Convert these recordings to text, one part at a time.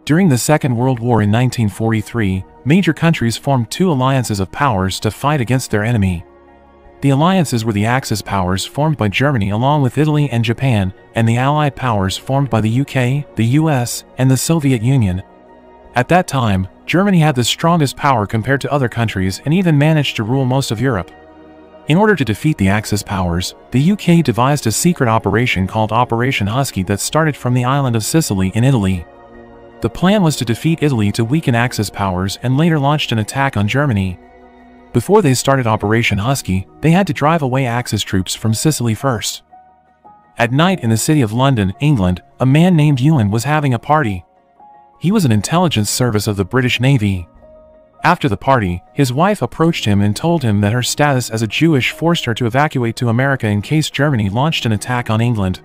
During the Second World War in 1943, major countries formed two alliances of powers to fight against their enemy. The alliances were the Axis powers formed by Germany along with Italy and Japan, and the Allied powers formed by the UK, the US, and the Soviet Union. At that time, Germany had the strongest power compared to other countries and even managed to rule most of Europe. In order to defeat the Axis powers, the UK devised a secret operation called Operation Husky that started from the island of Sicily in Italy. The plan was to defeat Italy to weaken Axis powers and later launched an attack on Germany. Before they started Operation Husky, they had to drive away Axis troops from Sicily first. At night in the city of London, England, a man named Ewan was having a party. He was an intelligence service of the British Navy. After the party, his wife approached him and told him that her status as a Jewish forced her to evacuate to America in case Germany launched an attack on England.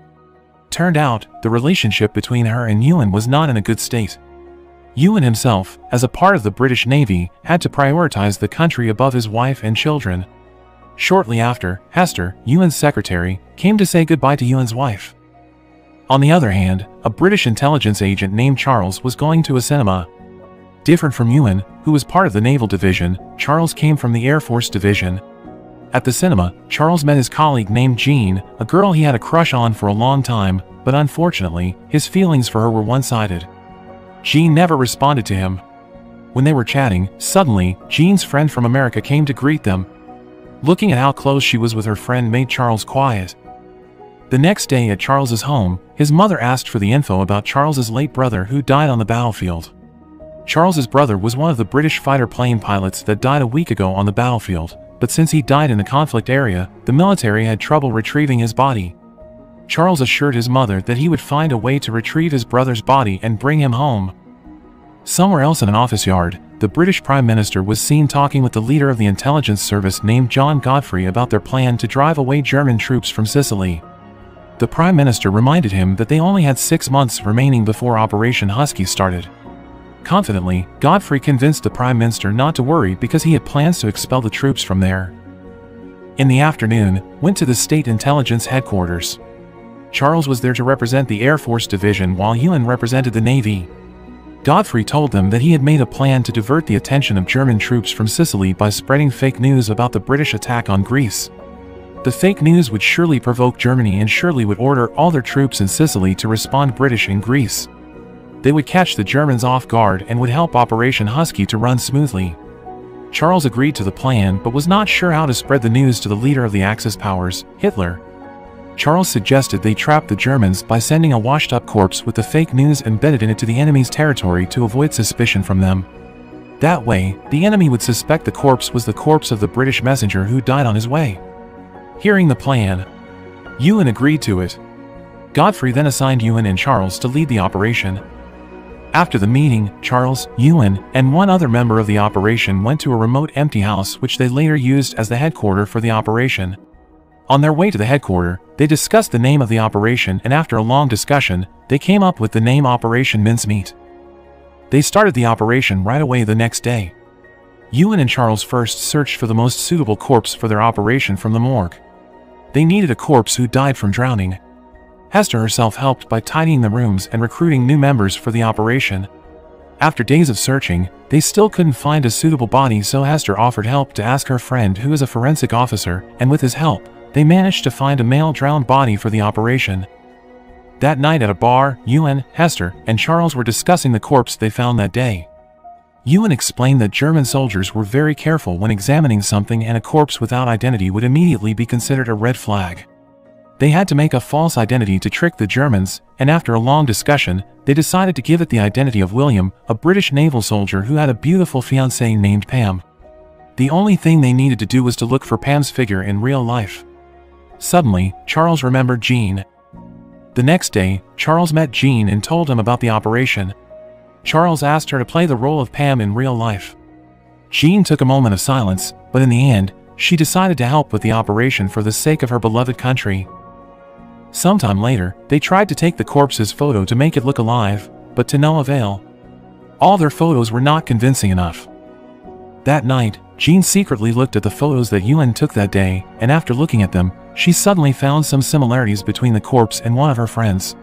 Turned out, the relationship between her and Ewan was not in a good state. Ewan himself, as a part of the British Navy, had to prioritize the country above his wife and children. Shortly after, Hester, Ewan's secretary, came to say goodbye to Ewan's wife. On the other hand, a British intelligence agent named Charles was going to a cinema. Different from Ewan, who was part of the Naval Division, Charles came from the Air Force Division. At the cinema, Charles met his colleague named Jean, a girl he had a crush on for a long time, but unfortunately, his feelings for her were one-sided. Jean never responded to him. When they were chatting, suddenly, Jean's friend from America came to greet them. Looking at how close she was with her friend made Charles quiet. The next day at Charles's home, his mother asked for the info about Charles's late brother who died on the battlefield. Charles's brother was one of the British fighter plane pilots that died a week ago on the battlefield, but since he died in the conflict area, the military had trouble retrieving his body. Charles assured his mother that he would find a way to retrieve his brother's body and bring him home. Somewhere else in an office yard, the British Prime Minister was seen talking with the leader of the intelligence service named John Godfrey about their plan to drive away German troops from Sicily. The Prime Minister reminded him that they only had 6 months remaining before Operation Husky started. Confidently, Godfrey convinced the Prime Minister not to worry because he had plans to expel the troops from there. In the afternoon, went to the State Intelligence Headquarters. Charles was there to represent the Air Force Division while Ewan represented the Navy. Godfrey told them that he had made a plan to divert the attention of German troops from Sicily by spreading fake news about the British attack on Greece. The fake news would surely provoke Germany and surely would order all their troops in Sicily to respond British in Greece. They would catch the Germans off guard and would help Operation Husky to run smoothly. Charles agreed to the plan but was not sure how to spread the news to the leader of the Axis powers, Hitler. Charles suggested they trap the Germans by sending a washed-up corpse with the fake news embedded into the enemy's territory to avoid suspicion from them. That way, the enemy would suspect the corpse was the corpse of the British messenger who died on his way. Hearing the plan, Ewan agreed to it. Godfrey then assigned Ewan and Charles to lead the operation. After the meeting, Charles, Ewan, and one other member of the operation went to a remote empty house which they later used as the headquarters for the operation. On their way to the headquarters, they discussed the name of the operation and after a long discussion, they came up with the name Operation Mincemeat. They started the operation right away the next day. Ewan and Charles first searched for the most suitable corpse for their operation from the morgue. They needed a corpse who died from drowning. Hester herself helped by tidying the rooms and recruiting new members for the operation. After days of searching, they still couldn't find a suitable body, so Hester offered help to ask her friend who is a forensic officer, and with his help, they managed to find a male drowned body for the operation. That night at a bar, Ewan, Hester, and Charles were discussing the corpse they found that day. Ewan explained that German soldiers were very careful when examining something and a corpse without identity would immediately be considered a red flag. They had to make a false identity to trick the Germans, and after a long discussion, they decided to give it the identity of William, a British naval soldier who had a beautiful fiancée named Pam. The only thing they needed to do was to look for Pam's figure in real life. Suddenly, Charles remembered Jean. The next day, Charles met Jean and told him about the operation. Charles asked her to play the role of Pam in real life. Jean took a moment of silence, but in the end, she decided to help with the operation for the sake of her beloved country. Sometime later, they tried to take the corpse's photo to make it look alive, but to no avail. All their photos were not convincing enough. That night, Jean secretly looked at the photos that Ewan took that day, and after looking at them, she suddenly found some similarities between the corpse and one of her friends.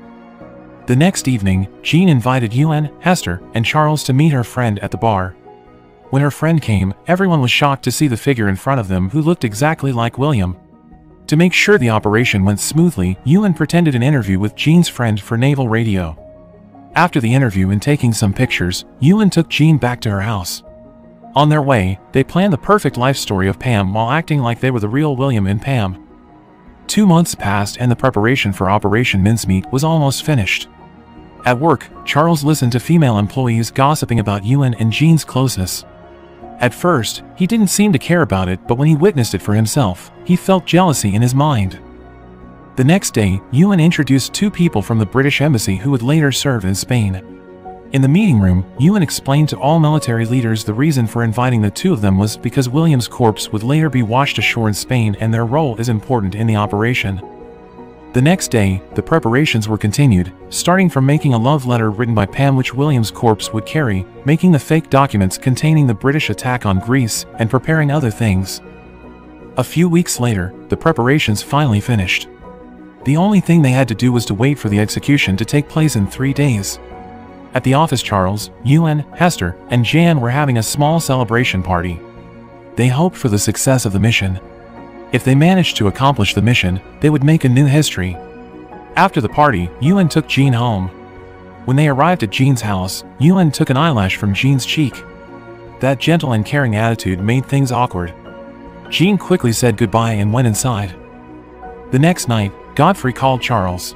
The next evening, Jean invited Ewan, Hester, and Charles to meet her friend at the bar. When her friend came, everyone was shocked to see the figure in front of them who looked exactly like William. To make sure the operation went smoothly, Ewan pretended an interview with Jean's friend for naval radio. After the interview and taking some pictures, Ewan took Jean back to her house. On their way, they planned the perfect life story of Pam while acting like they were the real William and Pam. 2 months passed and the preparation for Operation Mincemeat was almost finished. At work, Charles listened to female employees gossiping about Ewan and Jean's closeness. At first, he didn't seem to care about it, but when he witnessed it for himself, he felt jealousy in his mind. The next day, Ewan introduced 2 people from the British Embassy who would later serve in Spain. In the meeting room, Ewan explained to all military leaders the reason for inviting the 2 of them was because William's corpse would later be washed ashore in Spain and their role is important in the operation. The next day, the preparations were continued, starting from making a love letter written by Pam which William's corpse would carry, making the fake documents containing the British attack on Greece, and preparing other things. A few weeks later, the preparations finally finished. The only thing they had to do was to wait for the execution to take place in 3 days. At the office, Charles, Ewan, Hester, and Jan were having a small celebration party. They hoped for the success of the mission. If they managed to accomplish the mission, they would make a new history. After the party, Ewan took Jean home. When they arrived at Jean's house, Ewan took an eyelash from Jean's cheek. That gentle and caring attitude made things awkward. Jean quickly said goodbye and went inside. The next night, Godfrey called Charles.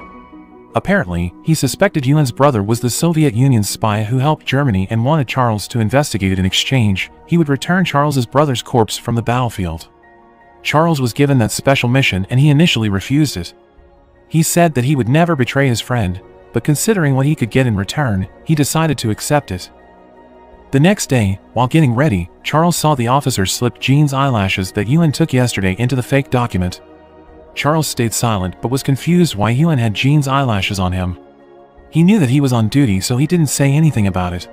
Apparently, he suspected Ewan's brother was the Soviet Union's spy who helped Germany and wanted Charles to investigate it. In exchange, he would return Charles's brother's corpse from the battlefield. Charles was given that special mission and he initially refused it. He said that he would never betray his friend, but considering what he could get in return, he decided to accept it. The next day, while getting ready, Charles saw the officer slip Jean's eyelashes that Ewan took yesterday into the fake document. Charles stayed silent but was confused why Ewan had Jean's eyelashes on him. He knew that he was on duty, so he didn't say anything about it.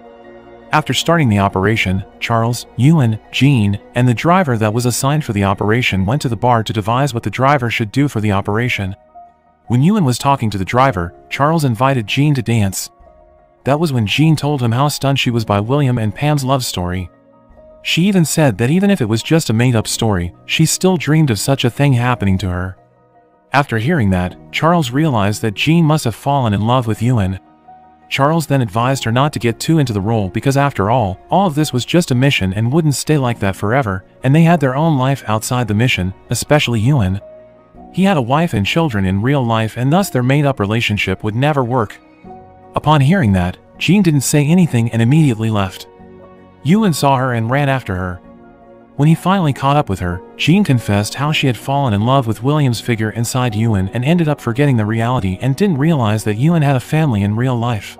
After starting the operation, Charles, Ewan, Jean, and the driver that was assigned for the operation went to the bar to devise what the driver should do for the operation. When Ewan was talking to the driver, Charles invited Jean to dance. That was when Jean told him how stunned she was by William and Pam's love story. She even said that even if it was just a made-up story, she still dreamed of such a thing happening to her. After hearing that, Charles realized that Jean must have fallen in love with Ewan. Charles then advised her not to get too into the role because after all of this was just a mission and wouldn't stay like that forever, and they had their own life outside the mission, especially Ewan. He had a wife and children in real life and thus their made-up relationship would never work. Upon hearing that, Jean didn't say anything and immediately left. Ewan saw her and ran after her. When he finally caught up with her, Jean confessed how she had fallen in love with William's figure inside Ewan and ended up forgetting the reality and didn't realize that Ewan had a family in real life.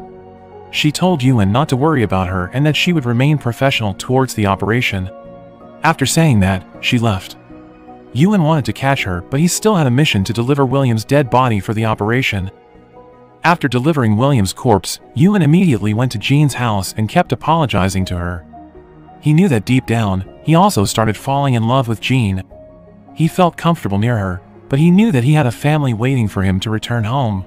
She told Ewan not to worry about her and that she would remain professional towards the operation. After saying that, she left. Ewan wanted to catch her, but he still had a mission to deliver William's dead body for the operation. After delivering William's corpse, Ewan immediately went to Jean's house and kept apologizing to her. He knew that deep down, he also started falling in love with Jean. He felt comfortable near her, but he knew that he had a family waiting for him to return home.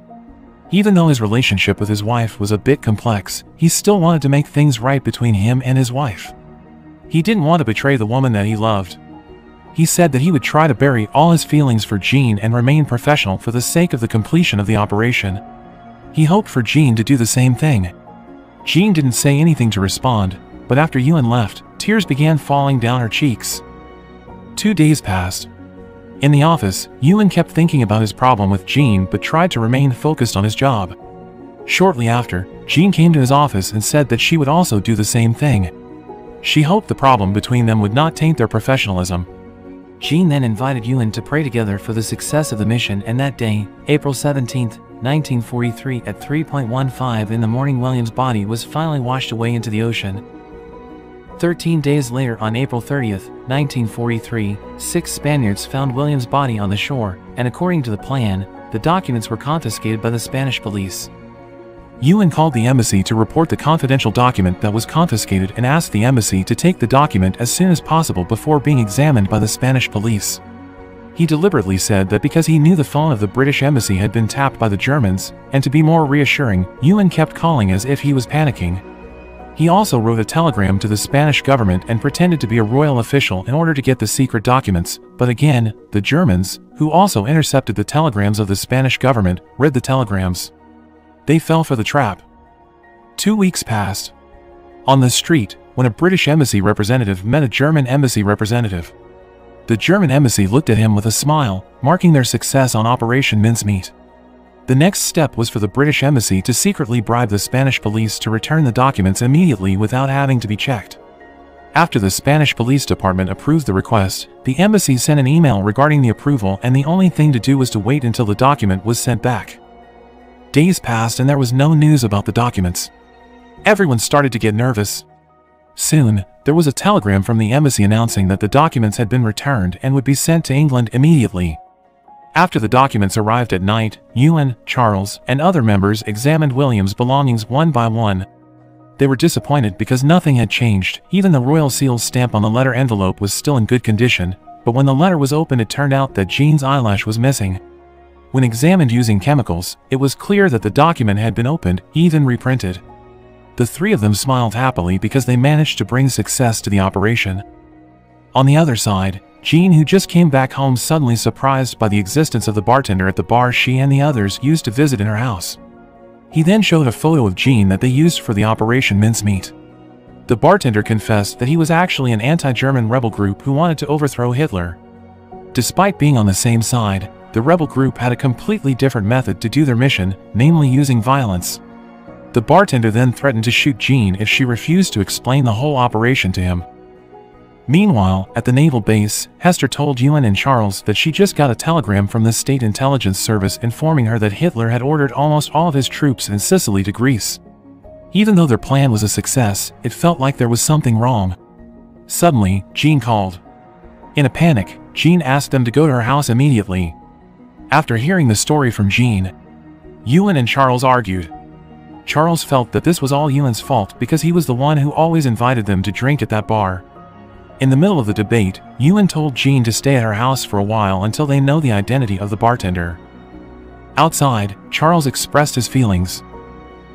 Even though his relationship with his wife was a bit complex, he still wanted to make things right between him and his wife. He didn't want to betray the woman that he loved. He said that he would try to bury all his feelings for Jean and remain professional for the sake of the completion of the operation. He hoped for Jean to do the same thing. Jean didn't say anything to respond, but after Ewan left, tears began falling down her cheeks. 2 days passed. In the office, Ewan kept thinking about his problem with Jean but tried to remain focused on his job. Shortly after, Jean came to his office and said that she would also do the same thing. She hoped the problem between them would not taint their professionalism. Jean then invited Ewan to pray together for the success of the mission, and that day, April 17, 1943 at 3:15 in the morning, William's body was finally washed away into the ocean. 13 days later, on April 30th, 1943, 6 Spaniards found William's body on the shore, and according to the plan, the documents were confiscated by the Spanish police. Ewan called the embassy to report the confidential document that was confiscated and asked the embassy to take the document as soon as possible before being examined by the Spanish police. He deliberately said that because he knew the phone of the British embassy had been tapped by the Germans, and to be more reassuring, Ewan kept calling as if he was panicking. He also wrote a telegram to the Spanish government and pretended to be a royal official in order to get the secret documents, but again, the Germans, who also intercepted the telegrams of the Spanish government, read the telegrams. They fell for the trap. 2 weeks passed. On the street, when a British embassy representative met a German embassy representative. The German embassy looked at him with a smile, marking their success on Operation Mincemeat. The next step was for the British embassy to secretly bribe the Spanish police to return the documents immediately without having to be checked. After the Spanish police department approved the request, the embassy sent an email regarding the approval, and the only thing to do was to wait until the document was sent back. Days passed and there was no news about the documents. Everyone started to get nervous. Soon, there was a telegram from the embassy announcing that the documents had been returned and would be sent to England immediately. After the documents arrived at night, Ewan, Charles, and other members examined William's belongings one by one. They were disappointed because nothing had changed. Even the royal seal stamp on the letter envelope was still in good condition, but when the letter was opened it turned out that Jean's eyelash was missing. When examined using chemicals, it was clear that the document had been opened, even reprinted. The three of them smiled happily because they managed to bring success to the operation. On the other side, Jean, who just came back home, suddenly surprised by the existence of the bartender at the bar she and the others used to visit in her house. He then showed a photo of Jean that they used for the Operation Mincemeat. The bartender confessed that he was actually an anti-German rebel group who wanted to overthrow Hitler. Despite being on the same side, the rebel group had a completely different method to do their mission, namely using violence. The bartender then threatened to shoot Jean if she refused to explain the whole operation to him. Meanwhile, at the naval base, Hester told Ewan and Charles that she just got a telegram from the State Intelligence Service informing her that Hitler had ordered almost all of his troops in Sicily to Greece. Even though their plan was a success, it felt like there was something wrong. Suddenly, Jean called. In a panic, Jean asked them to go to her house immediately. After hearing the story from Jean, Ewan and Charles argued. Charles felt that this was all Ewan's fault because he was the one who always invited them to drink at that bar. In the middle of the debate, Ewan told Jean to stay at her house for a while until they know the identity of the bartender. Outside, Charles expressed his feelings.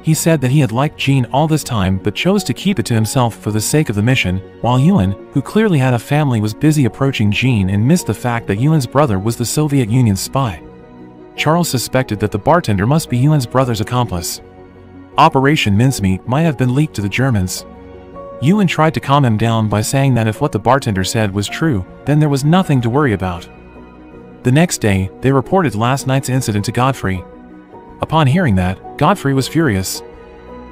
He said that he had liked Jean all this time but chose to keep it to himself for the sake of the mission, while Ewan, who clearly had a family, was busy approaching Jean and missed the fact that Ewan's brother was the Soviet Union's spy. Charles suspected that the bartender must be Ewan's brother's accomplice. Operation Mincemeat might have been leaked to the Germans. Ewan tried to calm him down by saying that if what the bartender said was true, then there was nothing to worry about. The next day, they reported last night's incident to Godfrey. Upon hearing that, Godfrey was furious.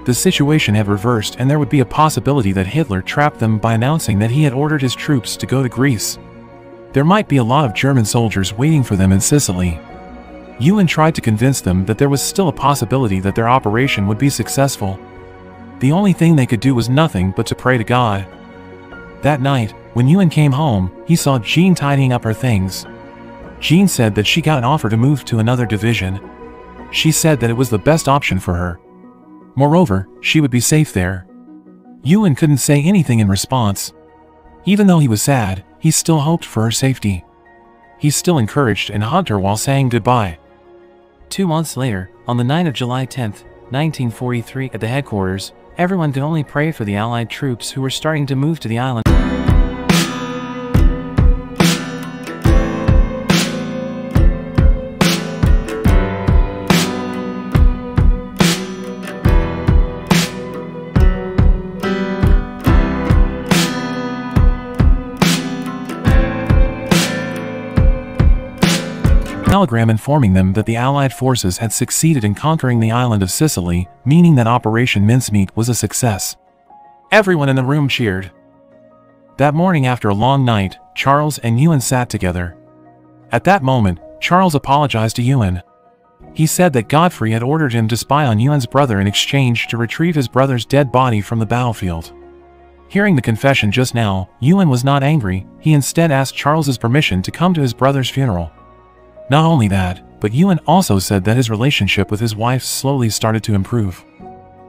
The situation had reversed and there would be a possibility that Hitler trapped them by announcing that he had ordered his troops to go to Greece. There might be a lot of German soldiers waiting for them in Sicily. Ewan tried to convince them that there was still a possibility that their operation would be successful. The only thing they could do was nothing but to pray to God. That night, when Ewan came home, he saw Jean tidying up her things. Jean said that she got an offer to move to another division. She said that it was the best option for her. Moreover, she would be safe there. Ewan couldn't say anything in response. Even though he was sad, he still hoped for her safety. He still encouraged and hugged her while saying goodbye. 2 months later, on the night of July 10, 1943, at the headquarters, everyone could only pray for the Allied troops who were starting to move to the island. Telegram informing them that the Allied forces had succeeded in conquering the island of Sicily, meaning that Operation Mincemeat was a success. Everyone in the room cheered. That morning, after a long night, Charles and Ewan sat together. At that moment, Charles apologized to Ewan. He said that Godfrey had ordered him to spy on Ewan's brother in exchange to retrieve his brother's dead body from the battlefield. Hearing the confession just now, Ewan was not angry. He instead asked Charles's permission to come to his brother's funeral. Not only that, but Ewan also said that his relationship with his wife slowly started to improve.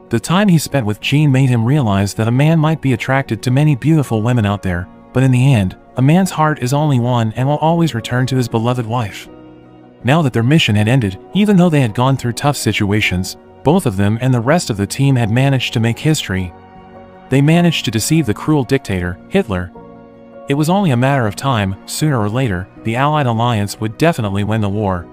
The time he spent with Jean made him realize that a man might be attracted to many beautiful women out there, But in the end, a man's heart is only one and will always return to his beloved wife. Now that their mission had ended, even though they had gone through tough situations, both of them and the rest of the team had managed to make history. They managed to deceive the cruel dictator, Hitler. It was only a matter of time. Sooner or later, the Allied alliance would definitely win the war.